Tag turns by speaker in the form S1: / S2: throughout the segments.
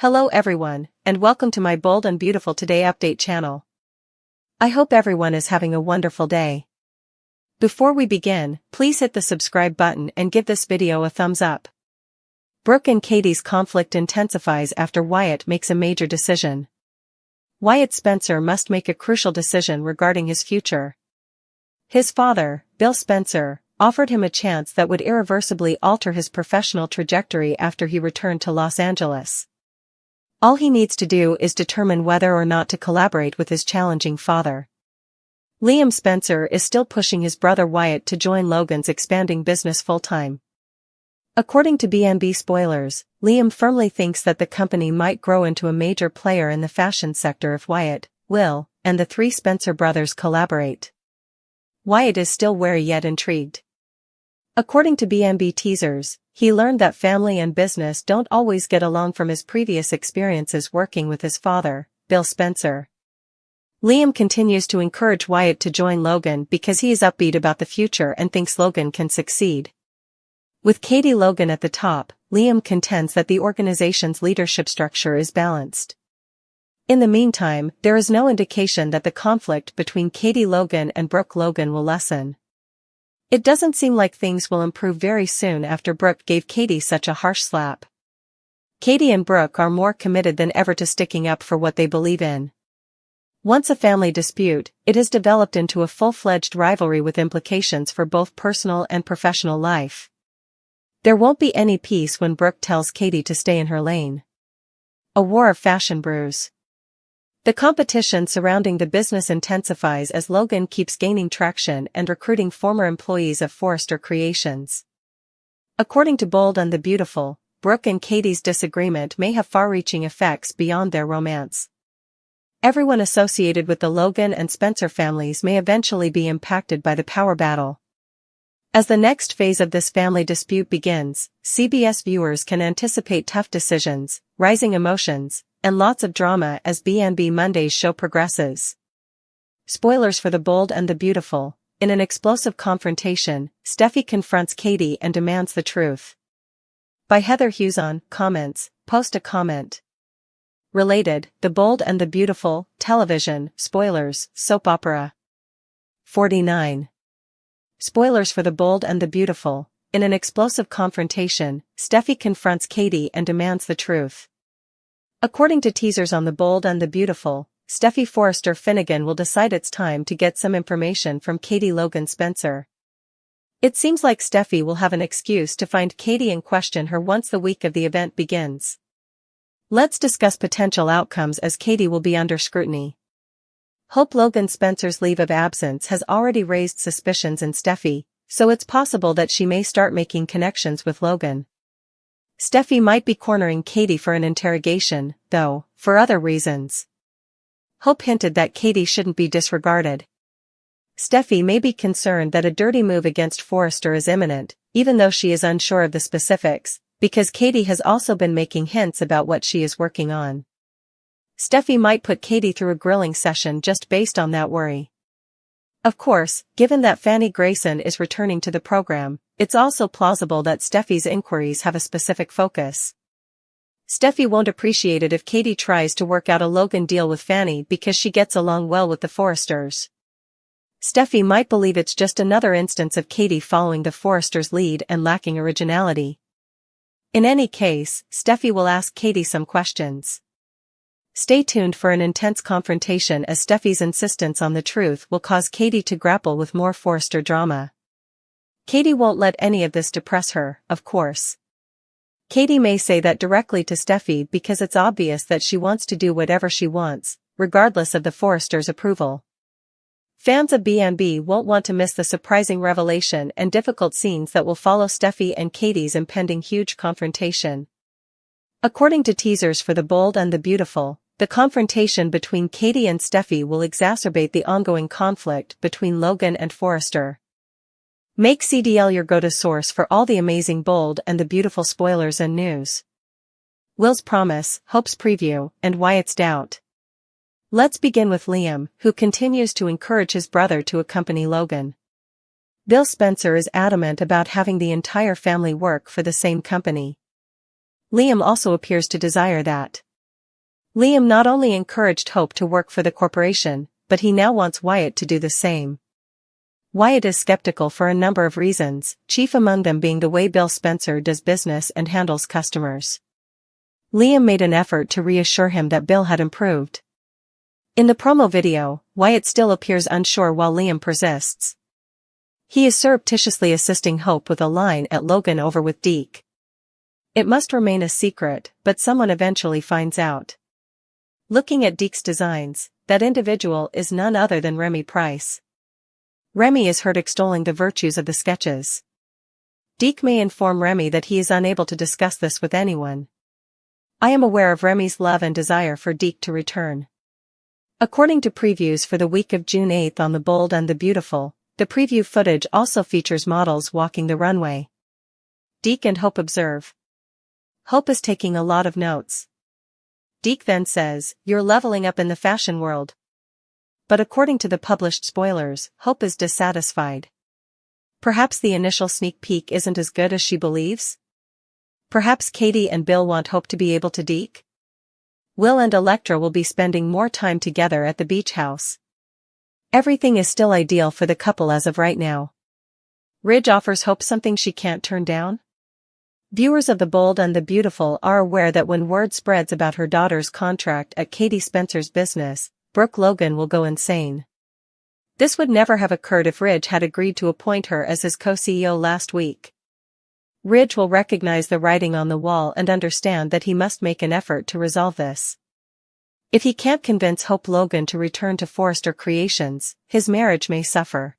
S1: Hello everyone, and welcome to my Bold and Beautiful Today update channel. I hope everyone is having a wonderful day. Before we begin, please hit the subscribe button and give this video a thumbs up. Brooke and Katie's conflict intensifies after Wyatt makes a major decision. Wyatt Spencer must make a crucial decision regarding his future. His father, Bill Spencer, offered him a chance that would irreversibly alter his professional trajectory after he returned to Los Angeles. All he needs to do is determine whether or not to collaborate with his challenging father. Liam Spencer is still pushing his brother Wyatt to join Logan's expanding business full-time. According to B&B Spoilers, Liam firmly thinks that the company might grow into a major player in the fashion sector if Wyatt, Will, and the three Spencer brothers collaborate. Wyatt is still wary yet intrigued. According to B&B Teasers, he learned that family and business don't always get along from his previous experiences working with his father, Bill Spencer. Liam continues to encourage Wyatt to join Logan because he is upbeat about the future and thinks Logan can succeed. With Katie Logan at the top, Liam contends that the organization's leadership structure is balanced. In the meantime, there is no indication that the conflict between Katie Logan and Brooke Logan will lessen. It doesn't seem like things will improve very soon after Brooke gave Katie such a harsh slap. Katie and Brooke are more committed than ever to sticking up for what they believe in. Once a family dispute, it has developed into a full-fledged rivalry with implications for both personal and professional life. There won't be any peace when Brooke tells Katie to stay in her lane. A war of fashion brews. The competition surrounding the business intensifies as Logan keeps gaining traction and recruiting former employees of Forrester Creations. According to Bold and the Beautiful, Brooke and Katie's disagreement may have far-reaching effects beyond their romance. Everyone associated with the Logan and Spencer families may eventually be impacted by the power battle. As the next phase of this family dispute begins, CBS viewers can anticipate tough decisions, rising emotions, and lots of drama as B&B Monday's show progresses. Spoilers for the Bold and the Beautiful. In an explosive confrontation, Steffi confronts Katie and demands the truth. By Heather Hughes comments, post a comment. Related, The Bold and the Beautiful, television, spoilers, soap opera. 49. Spoilers for The Bold and the Beautiful. In an explosive confrontation, Steffi confronts Katie and demands the truth. According to teasers on The Bold and the Beautiful, Steffi Forrester Finnegan will decide it's time to get some information from Katie Logan Spencer. It seems like Steffi will have an excuse to find Katie and question her once the week of the event begins. Let's discuss potential outcomes as Katie will be under scrutiny. Hope Logan Spencer's leave of absence has already raised suspicions in Steffi, so it's possible that she may start making connections with Logan. Steffi might be cornering Katie for an interrogation, though, for other reasons. Hope hinted that Katie shouldn't be disregarded. Steffi may be concerned that a dirty move against Forrester is imminent, even though she is unsure of the specifics, because Katie has also been making hints about what she is working on. Steffi might put Katie through a grilling session just based on that worry. Of course, given that Fanny Grayson is returning to the program, it's also plausible that Steffi's inquiries have a specific focus. Steffi won't appreciate it if Katie tries to work out a Logan deal with Fanny because she gets along well with the Forresters. Steffi might believe it's just another instance of Katie following the Forresters' lead and lacking originality. In any case, Steffi will ask Katie some questions. Stay tuned for an intense confrontation as Steffi's insistence on the truth will cause Katie to grapple with more Forrester drama. Katie won't let any of this depress her, of course. Katie may say that directly to Steffi because it's obvious that she wants to do whatever she wants, regardless of the Forresters' approval. Fans of B&B won't want to miss the surprising revelation and difficult scenes that will follow Steffi and Katie's impending huge confrontation. According to teasers for The Bold and the Beautiful, the confrontation between Katie and Steffi will exacerbate the ongoing conflict between Logan and Forrester. Make CDL your go-to source for all the amazing Bold and the Beautiful spoilers and news. Will's promise, Hope's preview, and Wyatt's doubt. Let's begin with Liam, who continues to encourage his brother to accompany Logan. Bill Spencer is adamant about having the entire family work for the same company. Liam also appears to desire that. Liam not only encouraged Hope to work for the corporation, but he now wants Wyatt to do the same. Wyatt is skeptical for a number of reasons, chief among them being the way Bill Spencer does business and handles customers. Liam made an effort to reassure him that Bill had improved. In the promo video, Wyatt still appears unsure while Liam persists. He is surreptitiously assisting Hope with a line at Logan over with Deke. It must remain a secret, but someone eventually finds out. Looking at Deke's designs, that individual is none other than Remy Price. Remy is heard extolling the virtues of the sketches. Deke may inform Remy that he is unable to discuss this with anyone. I am aware of Remy's love and desire for Deke to return. According to previews for the week of June 8 on The Bold and the Beautiful, the preview footage also features models walking the runway. Deke and Hope observe. Hope is taking a lot of notes. Deke then says, "You're leveling up in the fashion world." But according to the published spoilers, Hope is dissatisfied. Perhaps the initial sneak peek isn't as good as she believes? Perhaps Katie and Bill want Hope to be able to Deke? Will and Elektra will be spending more time together at the beach house. Everything is still ideal for the couple as of right now. Ridge offers Hope something she can't turn down? Viewers of The Bold and the Beautiful are aware that when word spreads about her daughter's contract at Katie Spencer's business, Brooke Logan will go insane. This would never have occurred if Ridge had agreed to appoint her as his co-CEO last week. Ridge will recognize the writing on the wall and understand that he must make an effort to resolve this. If he can't convince Hope Logan to return to Forrester Creations, his marriage may suffer.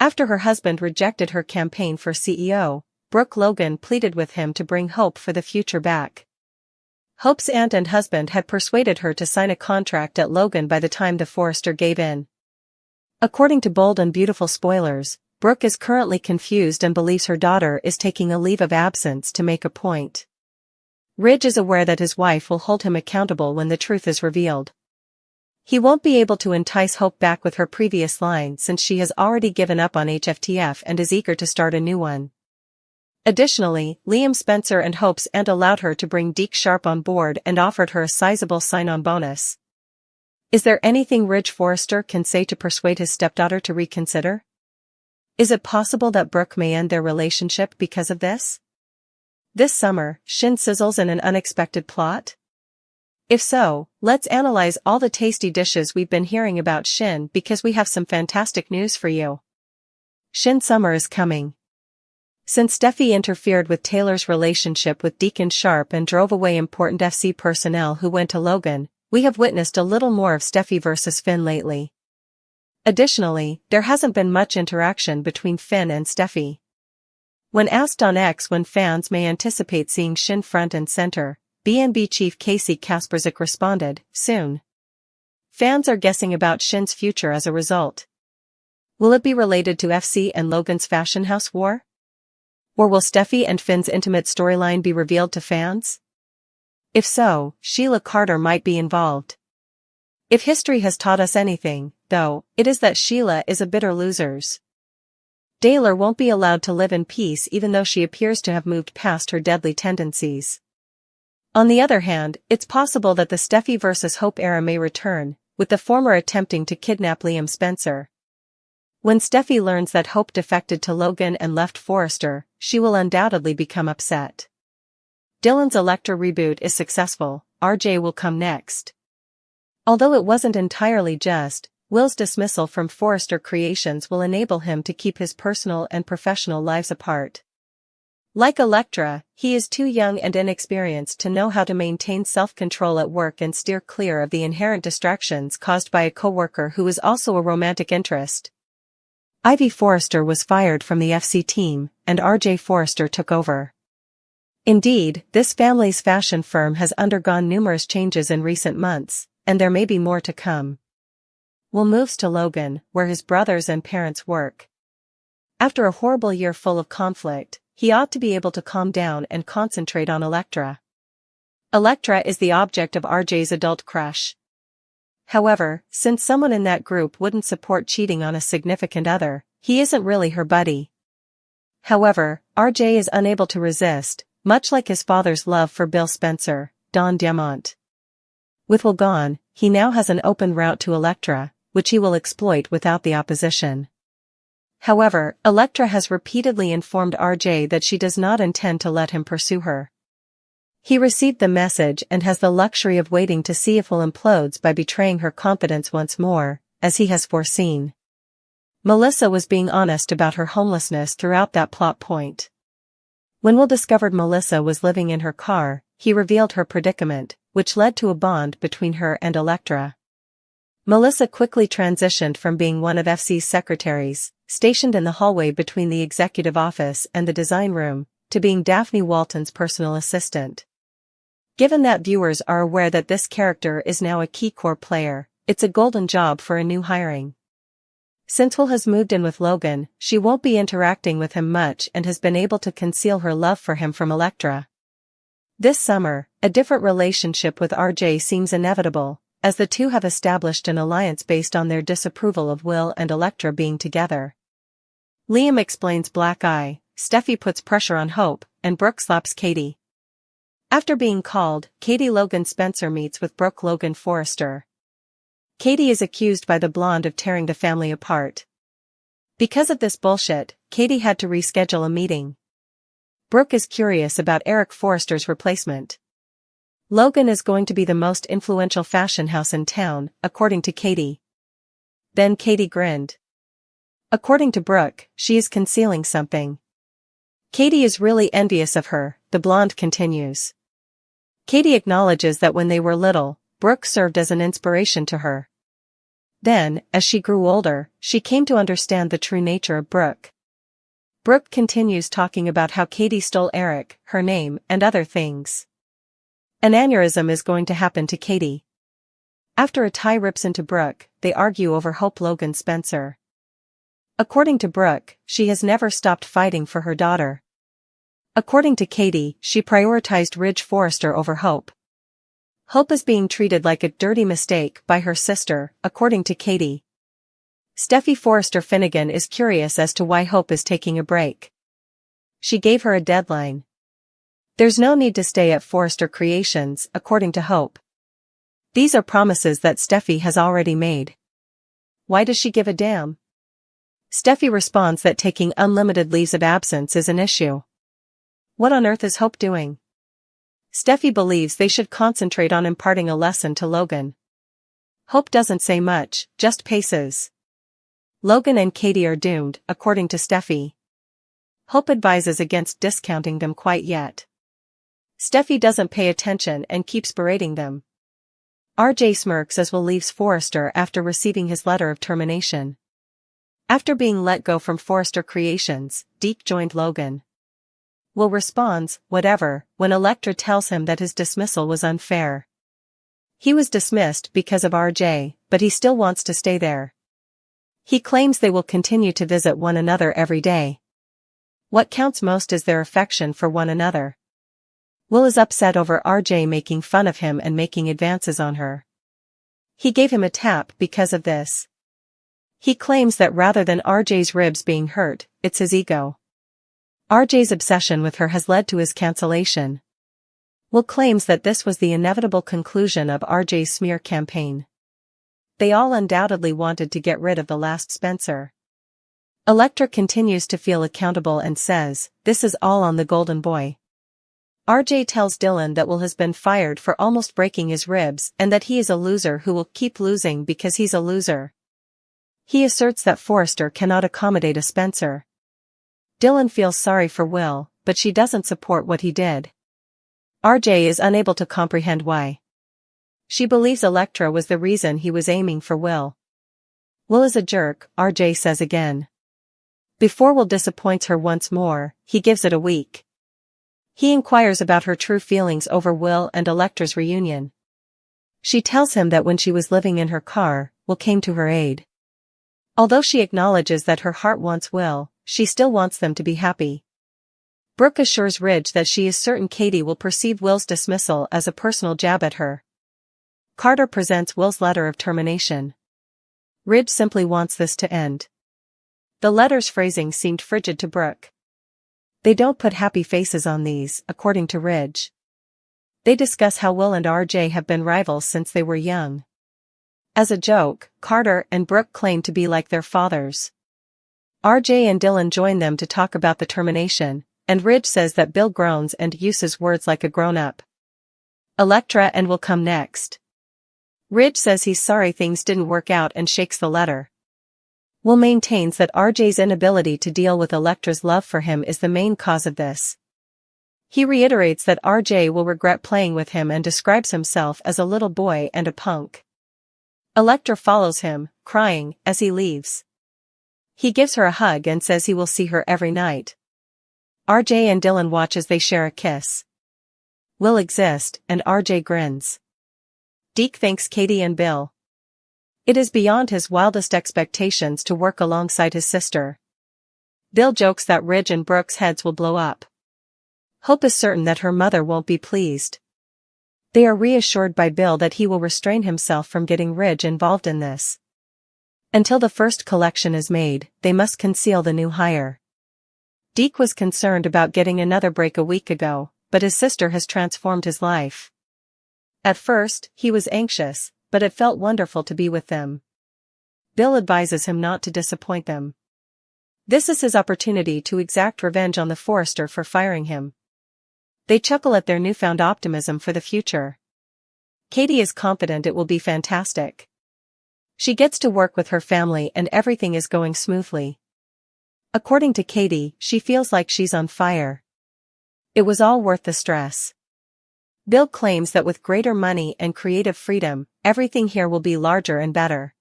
S1: After her husband rejected her campaign for CEO, Brooke Logan pleaded with him to bring Hope for the future back. Hope's aunt and husband had persuaded her to sign a contract at Logan by the time the Forrester gave in. According to Bold and Beautiful spoilers, Brooke is currently confused and believes her daughter is taking a leave of absence to make a point. Ridge is aware that his wife will hold him accountable when the truth is revealed. He won't be able to entice Hope back with her previous line since she has already given up on HFTF and is eager to start a new one. Additionally, Liam Spencer and Hope's aunt allowed her to bring Deke Sharp on board and offered her a sizable sign-on bonus. Is there anything Ridge Forrester can say to persuade his stepdaughter to reconsider? Is it possible that Brooke may end their relationship because of this? This summer, Shin sizzles in an unexpected plot? If so, let's analyze all the tasty dishes we've been hearing about Shin because we have some fantastic news for you. Shin summer is coming. Since Steffi interfered with Taylor's relationship with Deacon Sharp and drove away important FC personnel who went to Logan, we have witnessed a little more of Steffi versus Finn lately. Additionally, there hasn't been much interaction between Finn and Steffi. When asked on X when fans may anticipate seeing Shin front and center, BNB chief Casey Kasperzik responded, "Soon." Fans are guessing about Shin's future as a result. Will it be related to FC and Logan's fashion house war? Or will Steffi and Finn's intimate storyline be revealed to fans? If so, Sheila Carter might be involved. If history has taught us anything, though, it is that Sheila is a bitter loser. Daylor won't be allowed to live in peace even though she appears to have moved past her deadly tendencies. On the other hand, it's possible that the Steffi vs. Hope era may return, with the former attempting to kidnap Liam Spencer. When Steffi learns that Hope defected to Logan and left Forrester, she will undoubtedly become upset. Dylan's Elektra reboot is successful, RJ will come next. Although it wasn't entirely just, Will's dismissal from Forrester Creations will enable him to keep his personal and professional lives apart. Like Elektra, he is too young and inexperienced to know how to maintain self-control at work and steer clear of the inherent distractions caused by a coworker who is also a romantic interest. Ivy Forrester was fired from the FC team, and RJ Forrester took over. Indeed, this family's fashion firm has undergone numerous changes in recent months, and there may be more to come. Will moves to Logan, where his brothers and parents work. After a horrible year full of conflict, he ought to be able to calm down and concentrate on Elektra. Elektra is the object of RJ's adult crush. However, since someone in that group wouldn't support cheating on a significant other, he isn't really her buddy. However, RJ is unable to resist, much like his father's love for Bill Spencer, Don Diamont. With Will gone, he now has an open route to Elektra, which he will exploit without the opposition. However, Elektra has repeatedly informed RJ that she does not intend to let him pursue her. He received the message and has the luxury of waiting to see if Will implodes by betraying her confidence once more, as he has foreseen. Melissa was being honest about her homelessness throughout that plot point. When Will discovered Melissa was living in her car, he revealed her predicament, which led to a bond between her and Elektra. Melissa quickly transitioned from being one of FC's secretaries, stationed in the hallway between the executive office and the design room, to being Daphne Walton's personal assistant. Given that viewers are aware that this character is now a key core player, it's a golden job for a new hiring. Since Will has moved in with Logan, she won't be interacting with him much and has been able to conceal her love for him from Elektra. This summer, a different relationship with RJ seems inevitable, as the two have established an alliance based on their disapproval of Will and Elektra being together. Liam explains Black Eye, Steffi puts pressure on Hope, and Brooke slaps Katie. After being called, Katie Logan Spencer meets with Brooke Logan Forrester. Katie is accused by the blonde of tearing the family apart. Because of this bullshit, Katie had to reschedule a meeting. Brooke is curious about Eric Forrester's replacement. Logan is going to be the most influential fashion house in town, according to Katie. Then Katie grinned. According to Brooke, she is concealing something. Katie is really envious of her, the blonde continues. Katie acknowledges that when they were little, Brooke served as an inspiration to her. Then, as she grew older, she came to understand the true nature of Brooke. Brooke continues talking about how Katie stole Eric, her name, and other things. An aneurysm is going to happen to Katie. After a tie rips into Brooke, they argue over Hope Logan Spencer. According to Brooke, she has never stopped fighting for her daughter. According to Katie, she prioritized Ridge Forrester over Hope. Hope is being treated like a dirty mistake by her sister, according to Katie. Steffi Forrester Finnegan is curious as to why Hope is taking a break. She gave her a deadline. There's no need to stay at Forrester Creations, according to Hope. These are promises that Steffi has already made. Why does she give a damn? Steffi responds that taking unlimited leaves of absence is an issue. What on earth is Hope doing? Steffi believes they should concentrate on imparting a lesson to Logan. Hope doesn't say much, just paces. Logan and Katie are doomed, according to Steffi. Hope advises against discounting them quite yet. Steffi doesn't pay attention and keeps berating them. RJ smirks as Will leaves Forrester after receiving his letter of termination. After being let go from Forrester Creations, Deke joined Logan. Will responds, whatever, when Elektra tells him that his dismissal was unfair. He was dismissed because of RJ, but he still wants to stay there. He claims they will continue to visit one another every day. What counts most is their affection for one another. Will is upset over RJ making fun of him and making advances on her. He gave him a tap because of this. He claims that rather than RJ's ribs being hurt, it's his ego. RJ's obsession with her has led to his cancellation. Will claims that this was the inevitable conclusion of RJ's smear campaign. They all undoubtedly wanted to get rid of the last Spencer. Elektra continues to feel accountable and says, this is all on the golden boy. RJ tells Dylan that Will has been fired for almost breaking his ribs and that he is a loser who will keep losing because he's a loser. He asserts that Forrester cannot accommodate a Spencer. Dylan feels sorry for Will, but she doesn't support what he did. RJ is unable to comprehend why. She believes Elektra was the reason he was aiming for Will. Will is a jerk, RJ says again. Before Will disappoints her once more, he gives it a week. He inquires about her true feelings over Will and Elektra's reunion. She tells him that when she was living in her car, Will came to her aid. Although she acknowledges that her heart wants Will, she still wants them to be happy. Brooke assures Ridge that she is certain Katie will perceive Will's dismissal as a personal jab at her. Carter presents Will's letter of termination. Ridge simply wants this to end. The letter's phrasing seemed frigid to Brooke. They don't put happy faces on these, according to Ridge. They discuss how Will and RJ have been rivals since they were young. As a joke, Carter and Brooke claim to be like their fathers. RJ and Dylan join them to talk about the termination, and Ridge says that Bill groans and uses words like a grown-up. Elektra and Will come next. Ridge says he's sorry things didn't work out and shakes the letter. Will maintains that RJ's inability to deal with Elektra's love for him is the main cause of this. He reiterates that RJ will regret playing with him and describes himself as a little boy and a punk. Elektra follows him, crying, as he leaves. He gives her a hug and says he will see her every night. RJ and Dylan watch as they share a kiss. Will exists, and RJ grins. Deke thanks Katie and Bill. It is beyond his wildest expectations to work alongside his sister. Bill jokes that Ridge and Brooke's heads will blow up. Hope is certain that her mother won't be pleased. They are reassured by Bill that he will restrain himself from getting Ridge involved in this. Until the first collection is made, they must conceal the new hire. Deke was concerned about getting another break a week ago, but his sister has transformed his life. At first, he was anxious, but it felt wonderful to be with them. Bill advises him not to disappoint them. This is his opportunity to exact revenge on the Forrester for firing him. They chuckle at their newfound optimism for the future. Katie is confident it will be fantastic. She gets to work with her family and everything is going smoothly. According to Katie, she feels like she's on fire. It was all worth the stress. Bill claims that with greater money and creative freedom, everything here will be larger and better.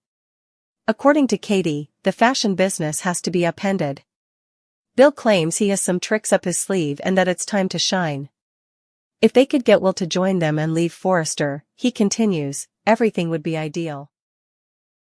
S1: According to Katie, the fashion business has to be upended. Bill claims he has some tricks up his sleeve and that it's time to shine. If they could get Will to join them and leave Forrester, he continues, everything would be ideal.